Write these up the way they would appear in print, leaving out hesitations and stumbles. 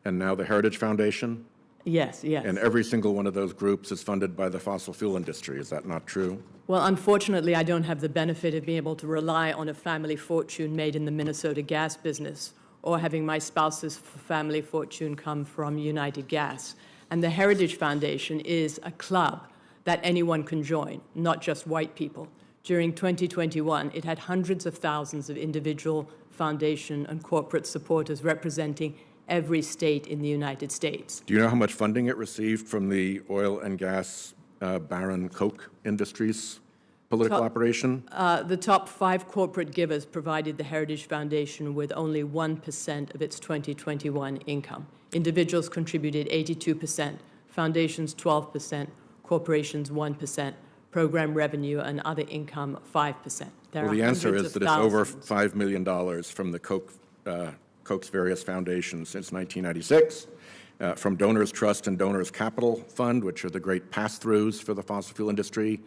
And now the Heritage Foundation? Yes, yes. And every single one of those groups is funded by the fossil fuel industry. Is that not true? Well, unfortunately, I don't have the benefit of being able to rely on a family fortune made in the Minnesota gas business or having my spouse's family fortune come from United Gas. And the Heritage Foundation is a club that anyone can join, not just white people. During 2021, it had hundreds of thousands of individual foundation and corporate supporters representing every state in the United States. Do you know how much funding it received from the oil and gas Baron Koch Industries political operation? The top 5 corporate givers provided the Heritage Foundation with only 1% of its 2021 income. Individuals contributed 82%, foundations 12%, corporations 1%, program revenue and other income 5%. Well, the answer is that it's over $5 million from the Koch's various foundations since 1996, from Donors Trust and Donors Capital Fund, which are the great pass-throughs for the fossil fuel industry,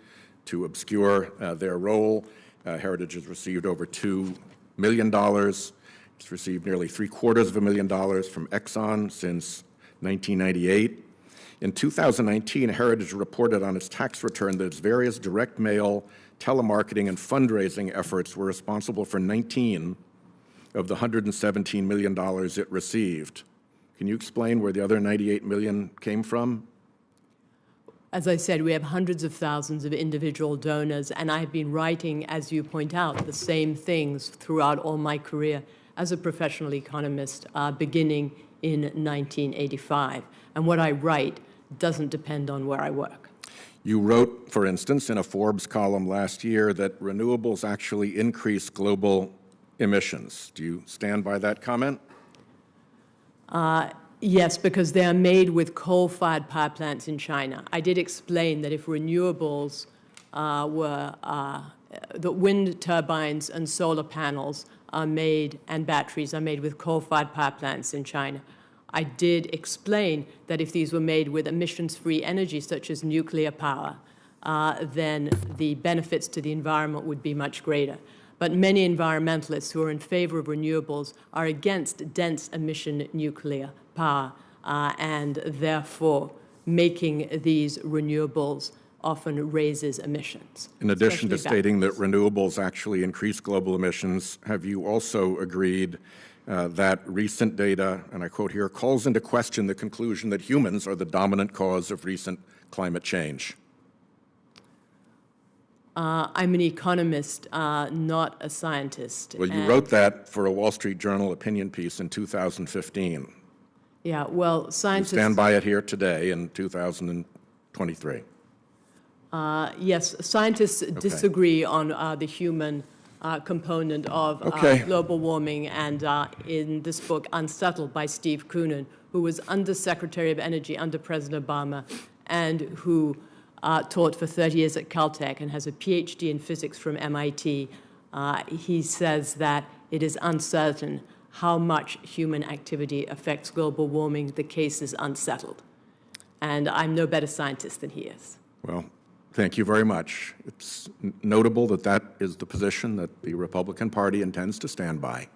to obscure their role. Heritage has received over $2 million. It's received nearly $750,000 from Exxon since 1998. In 2019, Heritage reported on its tax return that its various direct mail, telemarketing, and fundraising efforts were responsible for 19 of the $117 million it received. Can you explain where the other $98 million came from? As I said, we have hundreds of thousands of individual donors, and I've been writing, as you point out, the same things throughout all my career as a professional economist, beginning in 1985. And what I write doesn't depend on where I work. You wrote, for instance, in a Forbes column last year that renewables actually increase global emissions. Do you stand by that comment? Yes, because they are made with coal-fired power plants in China. I did explain that if renewables the wind turbines and solar panels are made, and batteries are made with coal-fired power plants in China. I did explain that if these were made with emissions-free energy, such as nuclear power, then the benefits to the environment would be much greater. But many environmentalists who are in favor of renewables are against dense emission nuclear power, and therefore making these renewables often raises emissions. In addition to stating that renewables actually increase global emissions, have you also agreed that recent data, and I quote here, calls into question the conclusion that humans are the dominant cause of recent climate change? I'm an economist, not a scientist. Well, you wrote that for a Wall Street Journal opinion piece in 2015. Yeah, well, scientists... You stand by it here today in 2023. Yes, scientists disagree on the human component of global warming, and in this book, Unsettled by Steve Koonin, who was Undersecretary of Energy under President Obama and who taught for 30 years at Caltech and has a PhD in physics from MIT, he says that it is uncertain how much human activity affects global warming. The case is unsettled. And I'm no better scientist than he is. Well, thank you very much. It's notable that that is the position that the Republican Party intends to stand by.